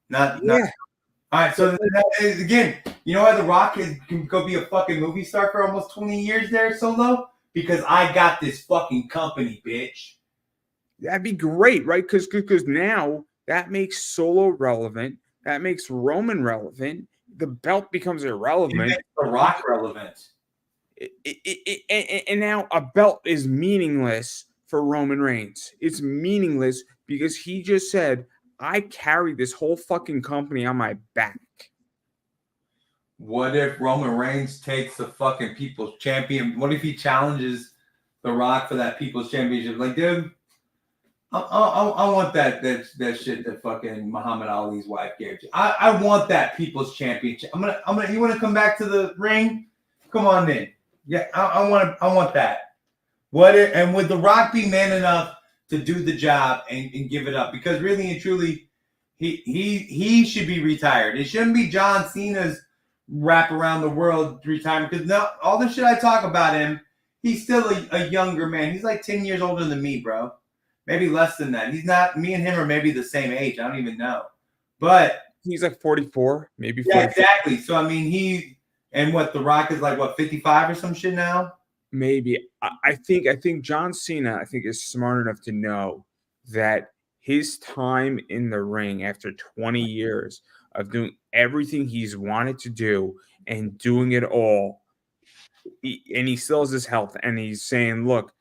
Not. yeah. All right, so again, you know why The Rock can go be a fucking movie star for almost 20 years there, Solo? Because I got this fucking company, bitch. That'd be great, right? Because now that makes Solo relevant. That makes Roman relevant. The belt becomes irrelevant. It makes The Rock relevant. And now a belt is meaningless for Roman Reigns. It's meaningless because he just said, I carry this whole fucking company on my back. What if Roman Reigns takes the fucking People's Champion? What if he challenges The Rock for that People's Championship? Like, dude, I want that shit that fucking Muhammad Ali's wife gave you. I want that People's Championship. You want to come back to the ring? Come on in. Yeah, I want that. And would The Rock be man enough to do the job and give it up? Because really and truly, he should be retired. It shouldn't be John Cena's wrap around the world retirement. Because all the shit I talk about him, he's still a younger man. He's like 10 years older than me, bro. Maybe less than that. He's not. Me and him are maybe the same age. I don't even know. But he's like 44, maybe 44. Yeah, 44. exactly. So I mean, The Rock is like what, 55 or some shit now? Maybe. I think John Cena, is smart enough to know that his time in the ring after 20 years of doing everything he's wanted to do and doing it all, and he still has his health, and he's saying, look,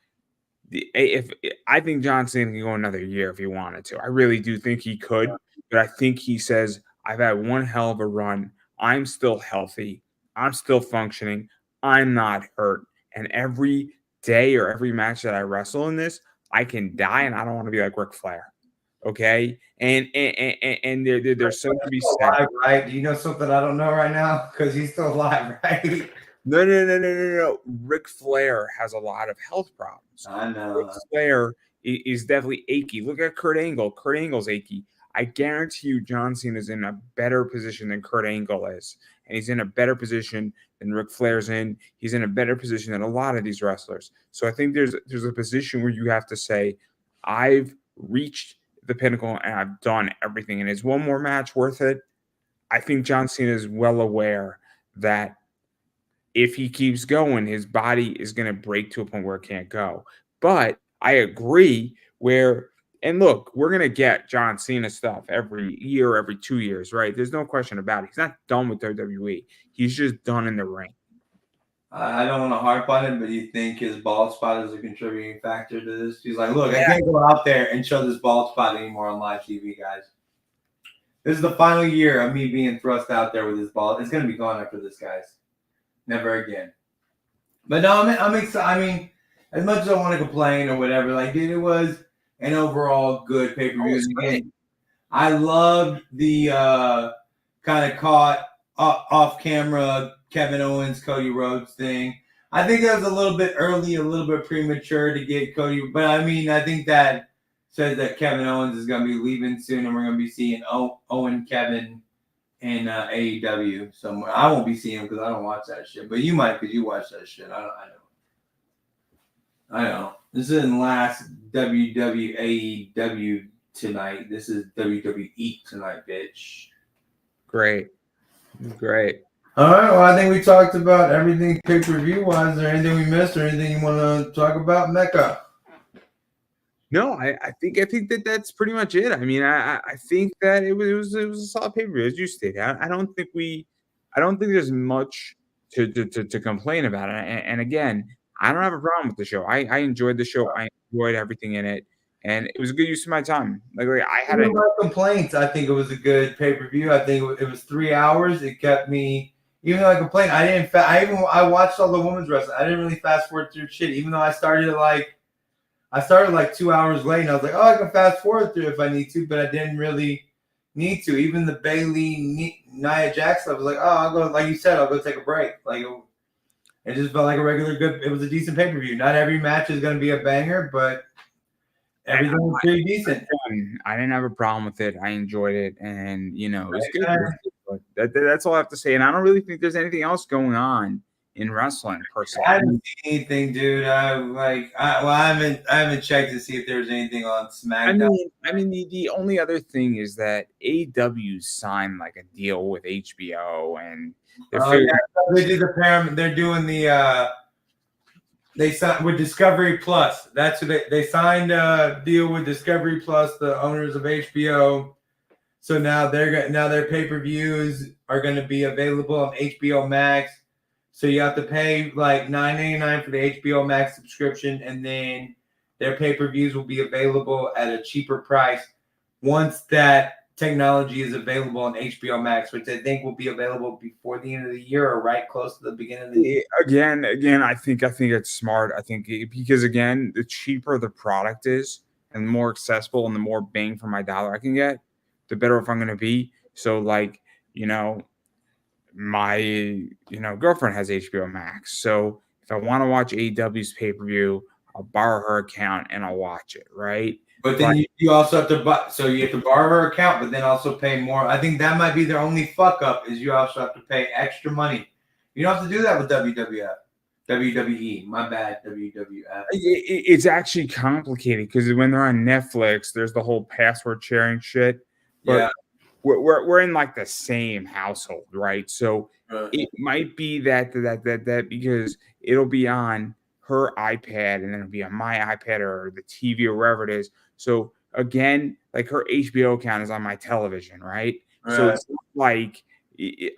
if I think John Cena can go another year if he wanted to. I really do think he could, but I think he says, I've had one hell of a run. I'm still healthy. I'm still functioning. I'm not hurt. And every day or every match that I wrestle in this, I can die, and I don't want to be like Ric Flair. Okay? And there's something to be said. Alive, right? Do you know something I don't know right now? Because he's still alive, right? No. Ric Flair has a lot of health problems. I know. Ric Flair is definitely achy. Look at Kurt Angle. Kurt Angle's achy. I guarantee you John Cena is in a better position than Kurt Angle is. And he's in a better position than Ric Flair's in. He's in a better position than a lot of these wrestlers. So I think there's a position where you have to say, I've reached the pinnacle and I've done everything. And is one more match worth it? I think John Cena is well aware that if he keeps going, his body is going to break to a point where it can't go. But I agree and look, we're going to get John Cena stuff every year, every 2 years, right? There's no question about it. He's not done with WWE. He's just done in the ring. I don't want to harp on it, but you think his bald spot is a contributing factor to this? He's like, look, I can't go out there and show this bald spot anymore on live TV, guys. This is the final year of me being thrust out there with this bald. It's going to be gone after this, guys. Never again. But no, I'm excited. I mean, as much as I want to complain or whatever, like, dude, it was an overall good pay-per-view. Again, I loved the kind of caught off-camera Kevin Owens, Cody Rhodes thing. I think that was a little bit early, a little bit premature to get Cody. But, I mean, I think that says that Kevin Owens is going to be leaving soon, and we're going to be seeing Owen Kevin in AEW somewhere. I won't be seeing him because I don't watch that shit. But you might because you watch that shit. I know. This isn't last WWAEW tonight. This is WWE tonight, bitch. Great. All right. Well, I think we talked about everything pay-per-view wise. Is there anything we missed or anything you want to talk about, Mecca? No, I think that's pretty much it. I mean, I think that it was a solid pay-per-view, as you stated. I don't think there's much to complain about it. And again, I don't have a problem with the show. I enjoyed the show. I enjoyed everything in it, and it was a good use of my time. Like I had no complaints. I think it was a good pay-per-view. I think it was 3 hours. It kept me. Even though I complained, I didn't. I watched all the women's wrestling. I didn't really fast forward through shit. Even though I started like 2 hours late, and I was like, oh, I can fast forward through if I need to, but I didn't really need to. Even the Bayley Nia Jax stuff was like, oh, I'll go. Like you said, I'll go take a break. Like it just felt like a regular good. It was a decent pay per view. Not every match is going to be a banger, but everything was pretty decent. I didn't have a problem with it. I enjoyed it, and it was good. But that's all I have to say. And I don't really think there's anything else going on in wrestling per se. I haven't seen anything, dude. I haven't checked to see if there's anything on Smackdown. The only other thing is that AEW signed like a deal with HBO, and they're Yeah, figuring. they did the param. They're doing the. They signed with Discovery Plus. That's what they signed a deal with Discovery Plus, the owners of HBO. So now their pay-per-views are going to be available on HBO Max. So you have to pay like $9.99 for the HBO Max subscription, and then their pay-per-views will be available at a cheaper price once that technology is available on HBO Max, which I think will be available before the end of the year or right close to the beginning of the year. Again, I think it's smart. Because again, the cheaper the product is, and the more accessible and the more bang for my dollar I can get, the better off I'm going to be. So, like, my girlfriend has HBO Max, so if I want to watch AEW's pay-per-view, I'll borrow her account and I'll watch it, right? But then you also have to buy, so you have to borrow her account, but then also pay more. I think that might be their only fuck up is you also have to pay extra money. You don't have to do that with WWE. My bad, WWF. It's actually complicated because when they're on Netflix, there's the whole password sharing shit. But Yeah. we're in like the same household, right? So it might be that because it'll be on her iPad and then it'll be on my iPad or the TV or wherever it is. So again, like her HBO account is on my television, right? So it's like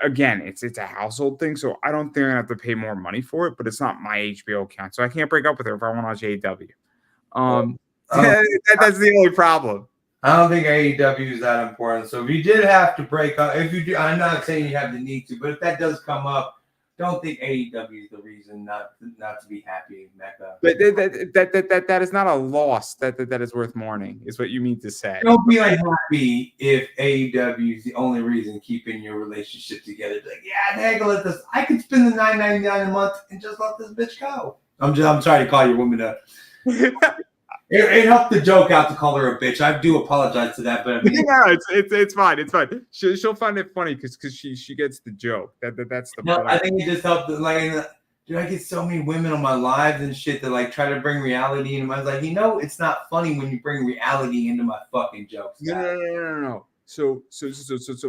again, it's a household thing. So I don't think I have to pay more money for it, but it's not my HBO account, so I can't break up with her if I want to watch AEW. That's the only problem. I don't think AEW is that important. So if you did have to break up, if you do, I'm not saying you have the need to, but if that does come up, don't think AEW is the reason not to be happy, Mecca. But that is not a loss that is worth mourning, is what you mean to say. Don't be unhappy if AEW is the only reason keeping your relationship together. Like, yeah, heck, let this. I could spend the $9.99 a month and just let this bitch go. I'm sorry to call your woman a. It helped the joke out to call her a bitch. I do apologize to that, but I mean, no, it's fine. It's fine. She'll find it funny because she gets the joke. That's the. No, I think it just helped. Like, dude, I get so many women on my lives and shit that like try to bring reality into my. I was like, it's not funny when you bring reality into my fucking jokes. No. So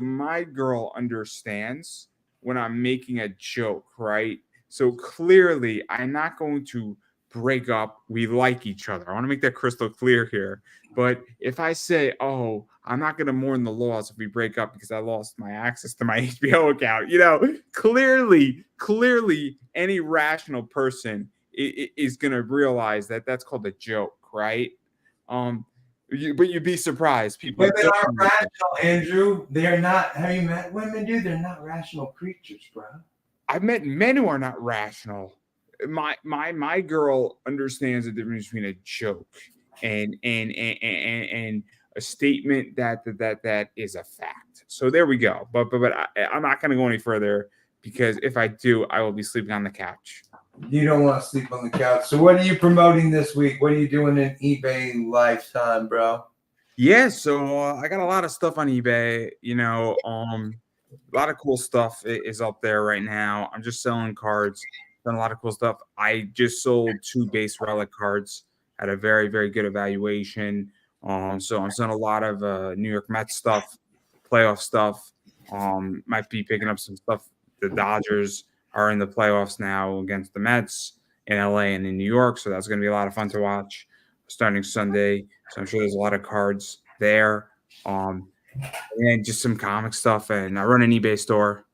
my girl understands when I'm making a joke, right? So clearly, I'm not going to break up. We like each other. I want to make that crystal clear here. But if I say, "Oh, I'm not going to mourn the loss if we break up because I lost my access to my HBO account," clearly, any rational person is going to realize that that's called a joke, right? But you'd be surprised. People women aren't rational, Andrew. They're not. Have you met women, dude? They're not rational creatures, bro. I've met men who are not rational. My girl understands the difference between a joke and a statement that is a fact. So there we go. But I'm not going to go any further because if I do, I will be sleeping on the couch. You don't want to sleep on the couch. So what are you promoting this week? What are you doing in eBay Lifetime, bro? Yeah, so I got a lot of stuff on eBay. A lot of cool stuff is up there right now. I'm just selling cards. Done a lot of cool stuff. I just sold 2 base relic cards at a very, very good evaluation. So I'm selling a lot of New York Mets stuff, playoff stuff. Might be picking up some stuff. The Dodgers are in the playoffs now against the Mets in LA and in New York, so that's going to be a lot of fun to watch starting Sunday. So I'm sure there's a lot of cards there. And just some comic stuff, and I run an eBay store.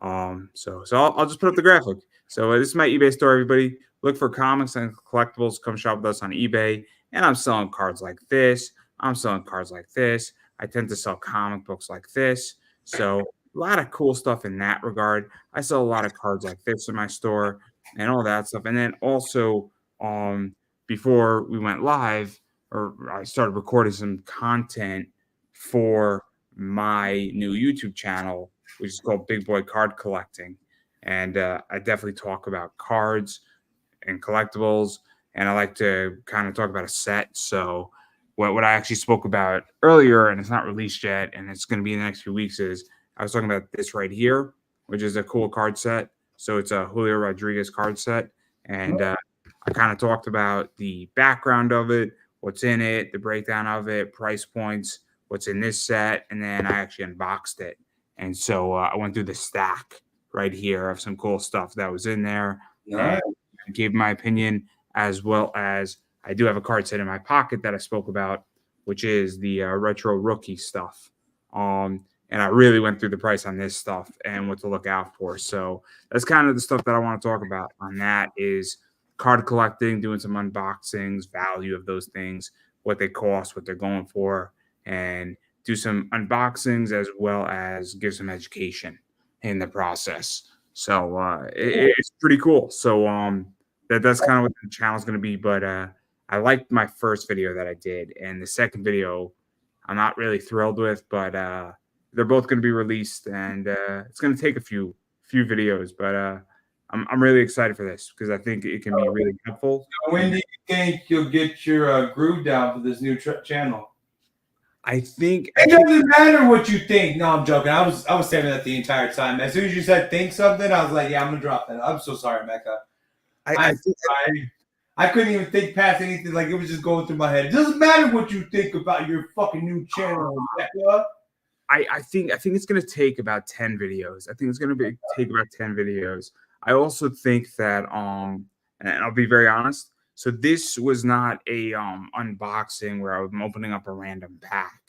So I'll just put up the graphic. So this is my eBay store, everybody. Look for comics and collectibles. Come shop with us on eBay. And I'm selling cards like this. I'm selling cards like this. I tend to sell comic books like this. So a lot of cool stuff in that regard. I sell a lot of cards like this in my store and all that stuff. And then also, before we went live, or I started recording some content for my new YouTube channel, which is called Big Boy Card Collecting. And I definitely talk about cards and collectibles, and I like to kind of talk about a set. So what I actually spoke about earlier, and it's not released yet, and it's going to be in the next few weeks, is I was talking about this right here, which is a cool card set. So it's a Julio Rodriguez card set, and I kind of talked about the background of it, what's in it, the breakdown of it, price points, what's in this set, and then I actually unboxed it. And so I went through the stack right here of some cool stuff that was in there, and Nice. gave my opinion, as well as I do have a card set in my pocket that I spoke about, which is the retro rookie stuff. And I really went through the price on this stuff and what to look out for. So that's kind of the stuff that I want to talk about on that is card collecting, doing some unboxings, value of those things, what they cost, what they're going for, and do some unboxings as well as give some education in the process. So it's pretty cool. So that's kind of what the channel is going to be. But I liked my first video that I did, and the second video I'm not really thrilled with, but they're both going to be released, and it's going to take a few videos, but I'm really excited for this because I think it can be really helpful. When do you think you'll get your groove down for this new channel? I think It doesn't matter what you think. No, I'm joking. I was saving that the entire time. As soon as you said think something, I was like, yeah, I'm gonna drop that. I'm so sorry, Mecca. I couldn't even think past anything. Like it was just going through my head. It doesn't matter what you think about your fucking new channel, Mecca. I think it's going to take about 10 videos. I think it's going to take about 10 videos. I also think that and I'll be very honest, so this was not a unboxing where I'm opening up a random pack.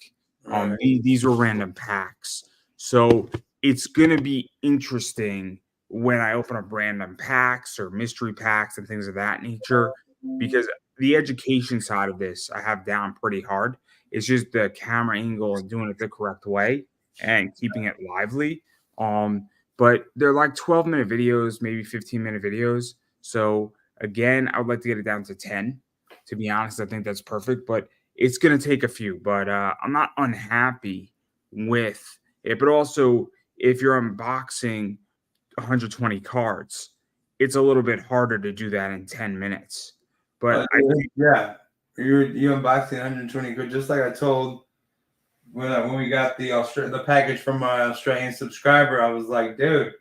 Right. These were random packs. So it's going to be interesting when I open up random packs or mystery packs and things of that nature, because the education side of this I have down pretty hard. It's just the camera angle and doing it the correct way and keeping it lively. But they're like 12-minute videos, maybe 15-minute videos. So again, I would like to get it down to 10. To be honest, I think that's perfect, but it's going to take a few. But I'm not unhappy with it. But also, if you're unboxing 120 cards, it's a little bit harder to do that in 10 minutes. But yeah, you unboxing 120 quid, just like I told when we got the package from my Australian subscriber. I was like, dude,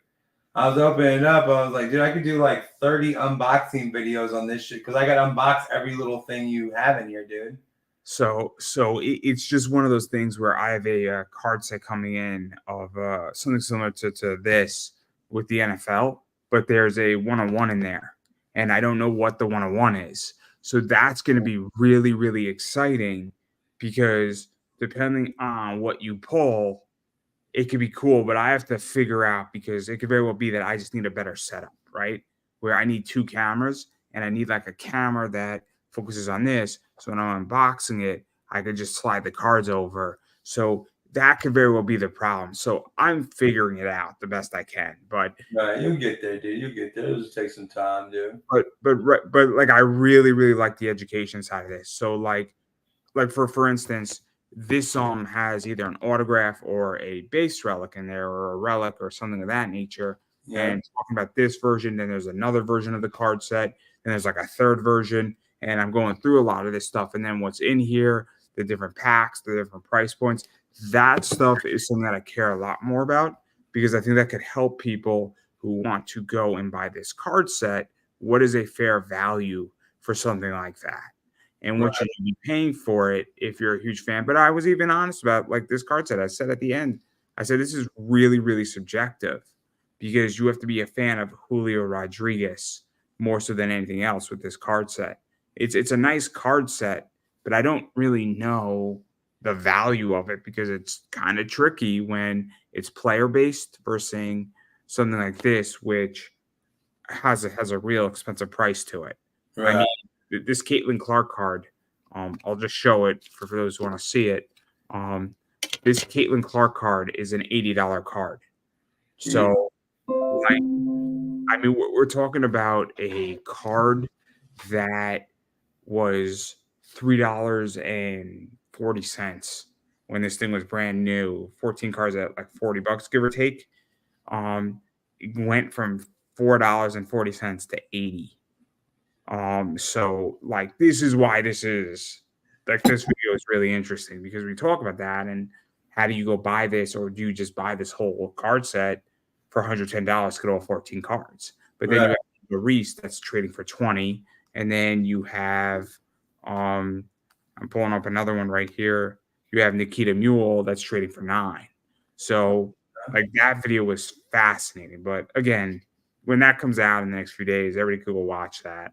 I was opening it up. I was like, dude, I could do like 30 unboxing videos on this shit because I got to unbox every little thing you have in here, dude. So it's just one of those things where I have a card set coming in of something similar to this with the NFL, but there's a one-on-one in there, and I don't know what the one-on-one is. So that's going to be really, really exciting because depending on what you pull, it could be cool, but I have to figure out because it could very well be that I just need a better setup, right? Where I need two cameras and I need like a camera that focuses on this. So when I'm unboxing it, I could just slide the cards over. So that could very well be the problem. So I'm figuring it out the best I can. But right, you'll get there, dude. You'll get there. It'll just take some time, dude. But like I really, really like the education side of this. So like for instance, this has either an autograph or a base relic in there or a relic or something of that nature. Yeah. And talking about this version, then there's another version of the card set, and there's like a third version. And I'm going through a lot of this stuff. And then what's in here, the different packs, the different price points, that stuff is something that I care a lot more about because I think that could help people who want to go and buy this card set. What is a fair value for something like that? And what should you be paying for it if you're a huge fan? But I was even honest about like this card set. I said at the end, I said, this is really, really subjective because you have to be a fan of Julio Rodriguez more so than anything else with this card set. It's a nice card set, but I don't really know the value of it because it's kind of tricky when it's player based versus something like this, which has a real expensive price to it. Right. I mean, this Caitlin Clark card, I'll just show it for those who want to see it. This Caitlin Clark card is an $80 card. So, like, I mean, we're talking about a card that was $3.40 when this thing was brand new. 14 cards at like $40, give or take. It went from $4.40 to $80. So like this is why this is like this video is really interesting because we talk about that and how do you go buy this or do you just buy this whole card set for $110 could hold 14 cards. But then you have Maurice that's trading for 20, and then you have I'm pulling up another one right here. You have Nikita Mule that's trading for 9. So like that video was fascinating. But again, when that comes out in the next few days, everybody could go watch that.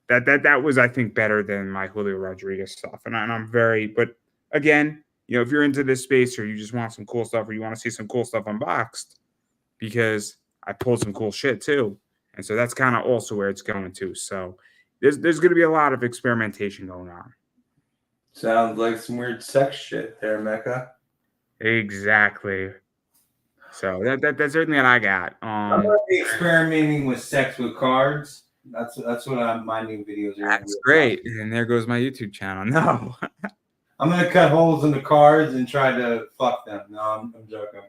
That was, I think, better than my Julio Rodriguez stuff. And I'm very, but again, if you're into this space or you just want some cool stuff or you want to see some cool stuff unboxed, because I pulled some cool shit too. And so that's kind of also where it's going to. So there's going to be a lot of experimentation going on. Sounds like some weird sex shit there, Mecca. Exactly. So that's everything that I got. I'm gonna be experimenting with sex with cards. That's what my new videos are. That's great. And there goes my YouTube channel. No. I'm gonna cut holes in the cards and try to fuck them. No, I'm joking.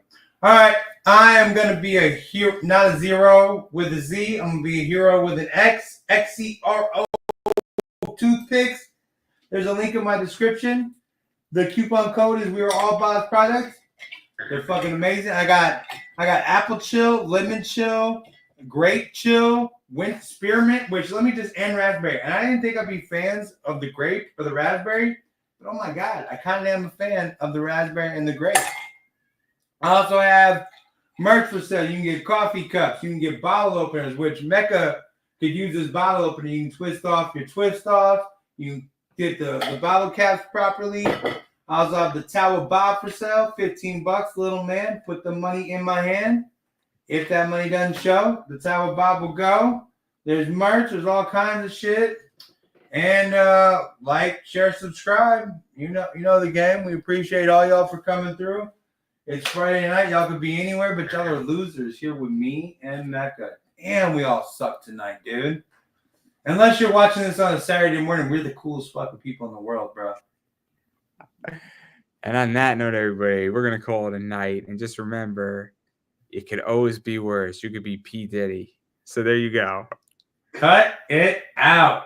All right, I am gonna be a hero, not a zero with a Z. I'm gonna be a hero with an X. XERO toothpicks. There's a link in my description. The coupon code is We Are All Boss Products. They're fucking amazing. I got apple chill, lemon chill, grape chill, winter spearmint, and raspberry. And I didn't think I'd be fans of the grape or the raspberry, but oh my god, I kind of am a fan of the raspberry and the grape. I also have merch for sale. You can get coffee cups, you can get bottle openers, which Mecca could use this bottle opener. You can twist off your twist off. You can get the bottle caps properly. I also have the Tower Bob for sale, $15, little man. Put the money in my hand. If that money doesn't show, the Tower Bob will go. There's merch. There's all kinds of shit. And like, share, subscribe. You know the game. We appreciate all y'all for coming through. It's Friday night. Y'all could be anywhere, but y'all are losers here with me and Mecca. And we all suck tonight, dude. Unless you're watching this on a Saturday morning, we're the coolest fucking people in the world, bro. And on that note, everybody, we're going to call it a night. And just remember, it could always be worse. You could be P. Diddy. So there you go. Cut it out.